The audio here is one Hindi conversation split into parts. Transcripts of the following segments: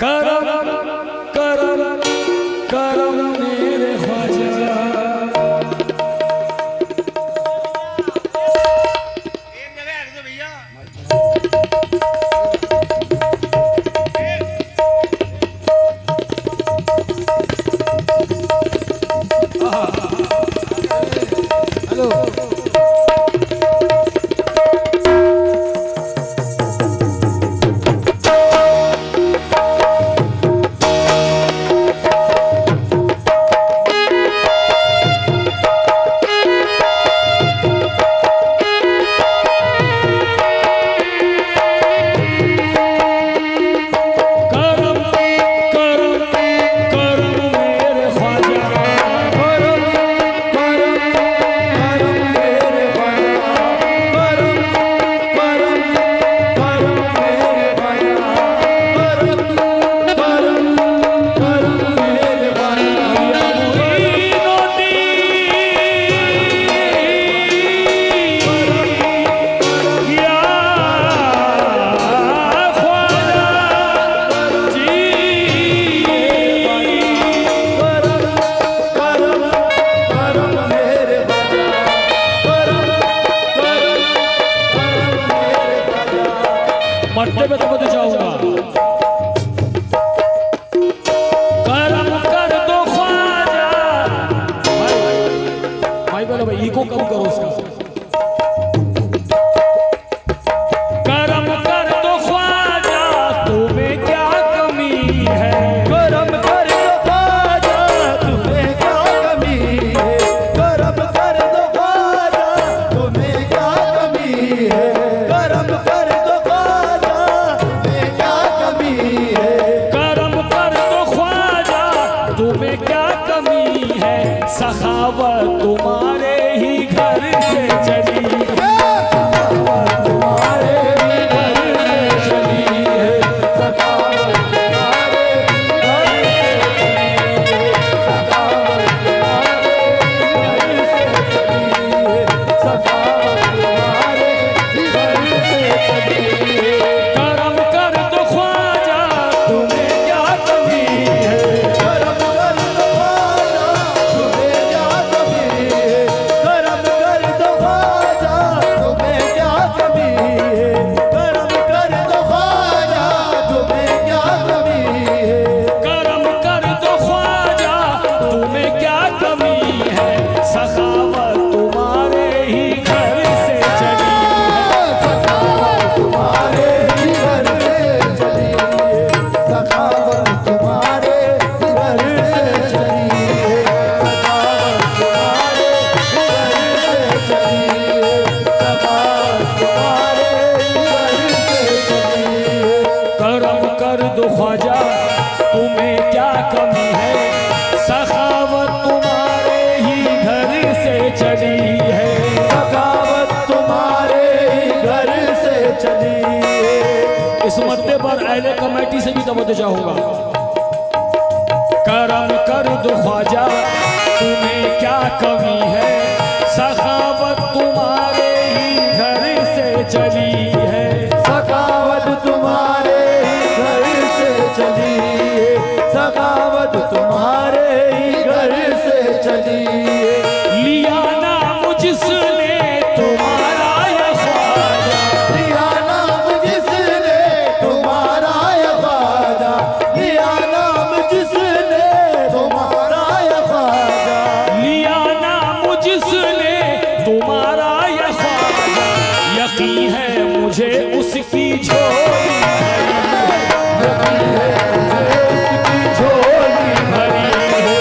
करम करम करम मेरे ख्वाजा। एक जगह हट दो भैया। हेलो मरते पे तो जाऊंगा। करम कर दो ख्वाजा। भाई बोलो भाई ईगो कम करो उसका। करम कर दो ख्वाजा तुम्हें क्या कमी है। करम कर दो ख्वाजा तुम्हें क्या कमी है। करम कर दो ख्वाजा तुम्हें क्या कमी है। करम कर दो ख्वाजा तुम्हें क्या कमी है। करम कर दो ख्वाजा तुम्हें क्या कमी है। सखावत तुम्हारे ही घर से चली है। सखावत तुम्हारे ही घर से चली है। सखावत तुम्हारे ही घर से चली है। सखावत तुम्हारे ही घर से चली है। सखावत तुम्हारे ही घर से चली है। करम कर दो ख्वाजा तुम्हें क्या कमी है। करम कर दो ख्वाजा तुम्हें क्या कमी है। करम कर दो ख्वाजा तुम्हें क्या कमी है। करम कर दो ख्वाजा तुम्हें क्या कमी है। करम कर दो ख्वाजा तुम्हें क्या कमी है। सखावत तुम्हारे ही घर से चली है। सखावत तुम्हारे ही घर से चली है। सखावत तुम्हारे ही घर से चली है। सखावत तुम्हारे ही घर से चली है। सखावत तुम्हारे ही घर से चली है। करम कर दो ख्वाजा तुम्हें क्या कमी है। सखावत तुम्हारे ही घर से चली है। सखावत तुम्हारे ही घर से चली है। इस मुद्दे पर अहले कमेटी से भी तवज्जो चाहूंगा। करम कर दो ख्वाजा तुम्हें क्या कमी है। सखावत तुम्हारे ही घर से चली है। सखावत तुम्हारे ही घर से चली है। सखावत तुम्हारे ही घर से चली है। लिया नाम जिसने तुम्हारा ये ख्वाजा। लिया नाम जिसने तुम्हारा ये ख्वाजा। लिया नाम जिसने तुम्हारा ये ख्वाजा। लिया नाम जिसने तुम्हारा ये ख्वाजा। यकीन है मुझे उसकी झोली यकीन है मुझे उसकी झोली भरी है।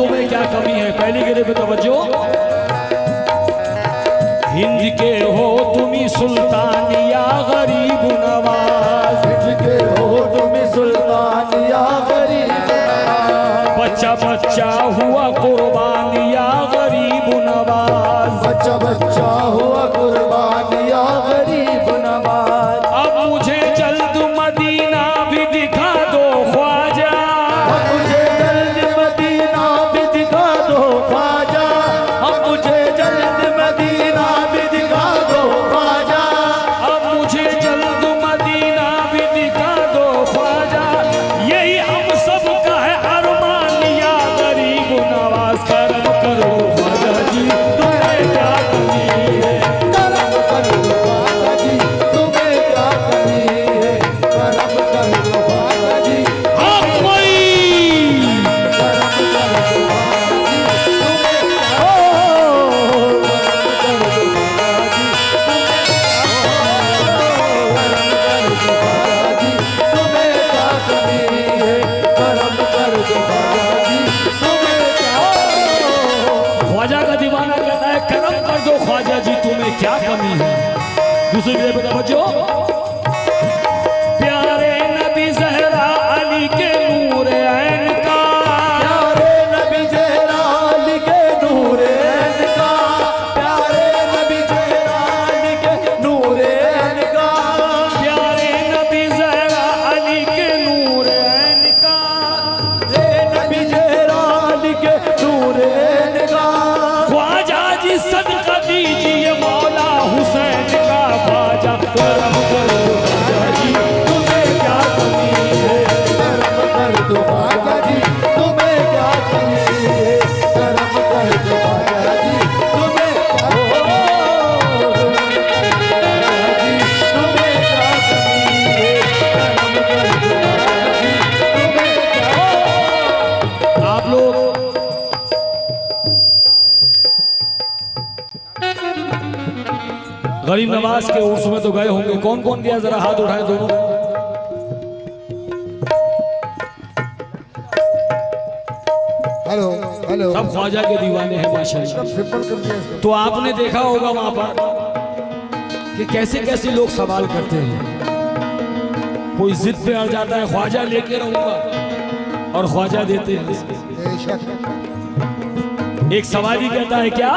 तुम्हें क्या कमी है। पहली गिरे पे तवज्जो। हिंद के हो तुम्ही सुल्तान या गरीब नवाज, के हो तुम सुल्तान या गरीब नवाज, बच्चा बच्चा हुआ कुर्बान या गरीब नवाज, बच्चा बच्चा हुआ कुर्बान या गरीब नवाज। अब मुझे जल्द मदीना भी दिखा दो ख्वाजा, अब मुझे जल्द मदीना भी दिखा दो ख्वाजा, अब मुझे जल्द मदीना भी दिखा दो ख्वाजा, अब मुझे जल्द मदीना भी दिखा दो ख्वाजा, यही हम सब का है अरमान या गरीब नवाज। करम करो ख्वाजा जी तुम्हें क्या कमी है, करम कर दो ख्वाजा जी तुम्हें क्या कमी है, करम कर दो ख्वाजा जी, हाँ कोई करम कर दो ख्वाजा जी तुम्हें क्या, करम कर दो ख्वाजा जी तुम्हें क्या, ख्वाजा का दीवाना कहता है करम कर दो ख्वाजा जी तुम्हें क्या कमी है। दूसरी जगह पे तवज्जो। प्यारे नबी ज़हरा अली के नूर ऐन का, प्यारे नबी ज़हरा अली के नूर ऐन का, प्यारे नबी ज़हरा अली के नूर ऐन का, प्यारे नबी ज़हरा अली के नूर ऐन का, रे नबी ज़हरा अली के नूर ऐन का, ख्वाजा जी सदका दीजिए मौला हुसैन का। ख्वाजा करम करो ख्वाजा जी तुम्हें क्या कमी है, करम कर दो ख्वाजा जी तुम्हें क्या कमी है, करम कर दो ख्वाजा जी तुम्हें क्या, तुम्हें क्या कमी है, करम कर दो ख्वाजा जी तुम्हें क्या। आप लोग गरीब नवाज के उर्स में तो गए होंगे, कौन कौन गया जरा हाथ उठाए दोनों। हेलो हेलो सब ख्वाजा के दीवाने हैं माशाल्लाह। सिंपल कर दिया इसको। तो आपने देखा होगा वहां पर कि कैसे कैसे लोग सवाल करते हैं। कोई जिद पे अड़ जाता है ख्वाजा लेके रहूंगा और ख्वाजा देते हैं। बेशक एक सवाली कहता है क्या,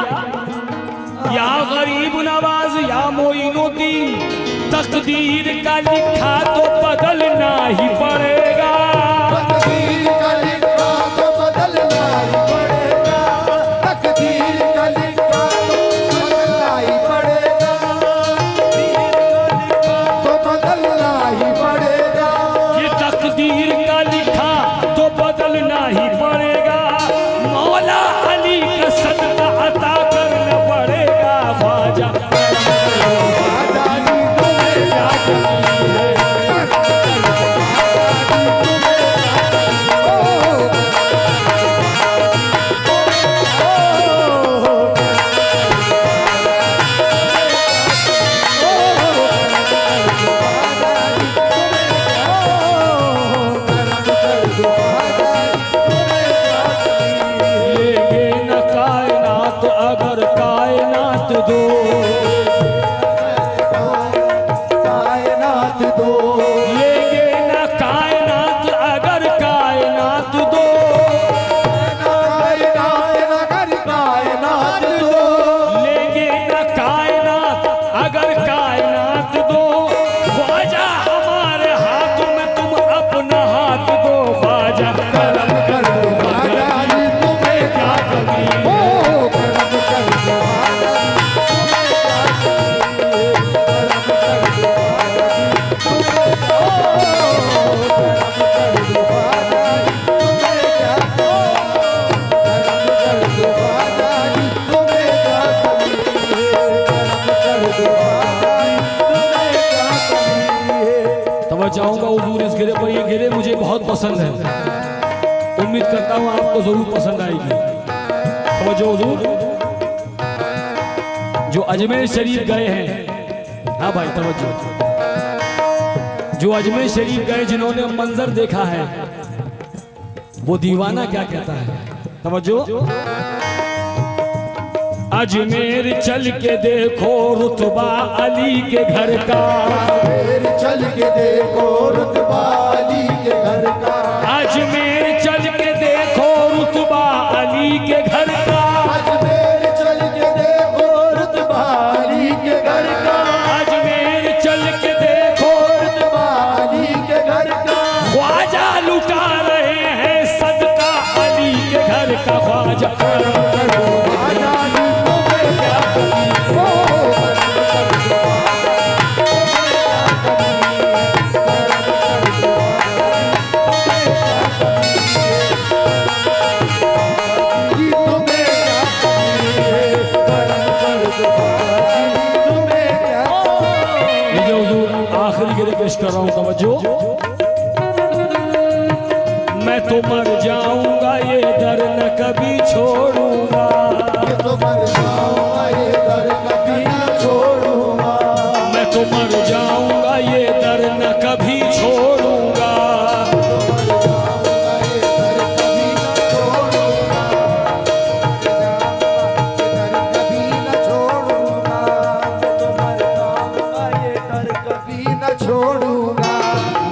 या गरीब नवाज या मोइनुद्दीन, तकदीर का लिखा तो बदलना ही पड़ेगा, तकदीर का लिखा तो बदलना ही पड़ेगा, तकदीर का लिखा तो बदलना ही पड़ेगा, तो बदलना ही पड़ेगा, ये तकदीर का लिखा तो बदलना ही पड़ेगा, मौला अली का सदका अता करना पड़ेगा। ख्वाजा ख्वाजा जी तुम्हें क्या कमी है, लेंगे न कायनात अगर कायनात दो, कायनात दो, लेंगे न कायनात अगर कायनात दो, कायनात दो, लेंगे न कायनात अगर कायनात दो, ख्वाजा हमारे हाथ में तुम अपना हाथ दो। ख्वाजा करम कर दो ख्वाजा जी तुम्हें क्या कमी है, ओ करम कर दो ख्वाजा जी तुम्हें क्या, करम कर दो ख्वाजा जी तुम्हें क्या कमी है, करम कर दो ख्वाजा जी तुम्हें क्या कमी है। तो मैं चाहूंगा हुजूर इस गिरे पर, ये गिरे मुझे बहुत पसंद है, उम्मीद करता हूँ आपको जरूर पसंद आएगी। तो जो हुजूर जो अजमेर शरीफ गए हैं, हाँ भाई तवज्जो, जो अजमेर शरीफ गए जिन्होंने मंजर देखा है वो दीवाना क्या कहता है। तवज्जो। अजमेर चल के देखो रुतबा अली के घर का, अजमेर चल के देखो रुतबा अली के घर का, अजमेर चल के देखो रुतबा अली के घर का, अजमेर चल के देखो रुतबा अली के घर का, अजमेर चल के देखो रुतबा अली के घर का। ख्वाजा लुटा रहे हैं सदका अली के घर का। ख्वाजा आजादी तुम्हें क्या कमी हो, तुम्हें क्या कमी है, करम कर दो बाजी, तुम्हें क्या ये हुजूर आखिरी के लिए पेश कर रहा हूं, तवज्जो। मैं तो मर जाऊंगा ये दर न कभी छोड़ूंगा, ये तो मर जाऊंगा ये दर कभी न छोड़ूंगा, मैं तो मर जाऊंगा ये दर न कभी छोड़ूंगा।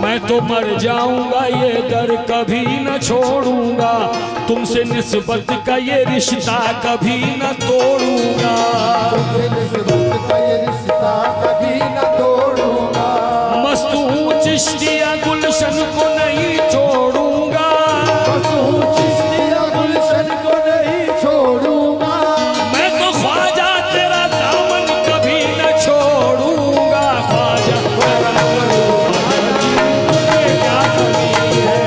मैं तो मर जाऊंगा ये दर कभी न छोड़ूंगा, तुमसे निस्बत का ये रिश्ता कभी न तोड़ूंगा। मस्तू चिश्तिया गुलशन को नहीं छोड़ूंगा, मैं तो ख्वाजा तेरा दामन कभी न छोड़ूंगा। ख्वाजा तेरा क्या कमी है,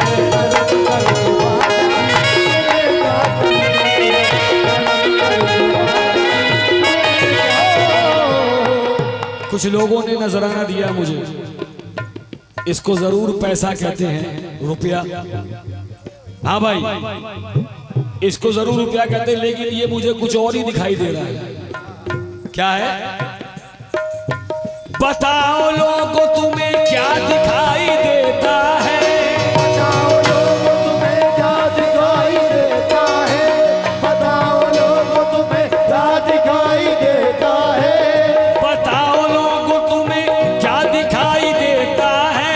कुछ लोगों ने नजराना दिया मुझे, इसको जरूर पैसा कहते हैं, रुपया। हाँ भाई, इसको जरूर रुपया कहते हैं, लेकिन ये मुझे कुछ और ही दिखाई दे रहा है। क्या है? बताओ लोगों तुम्हें क्या दिखाई देता है, बताओ लोगों तुम्हें क्या दिखाई देता है, बताओ लोगों तुम्हें क्या दिखाई देता है, बताओ लोगों तुम्हें क्या दिखाई देता है,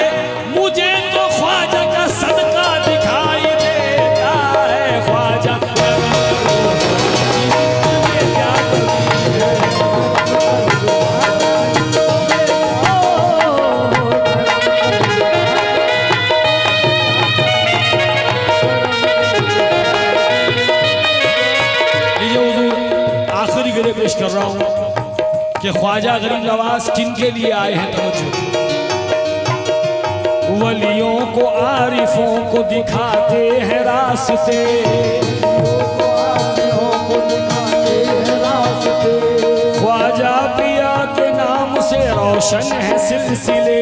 मुझे तो ख्वाजा का सदका दिखाई देता है। ख्वाजा तुम्हें क्या कमी है, आखिरी के लिए पेश कर रहा हूं कि ख्वाजा गरीब नवाज किन के लिए आए हैं। तवज्जो। वलियों को आरिफों को दिखाते हैं रास्ते, ख्वाजा पिया के नाम से रोशन है सिलसिले,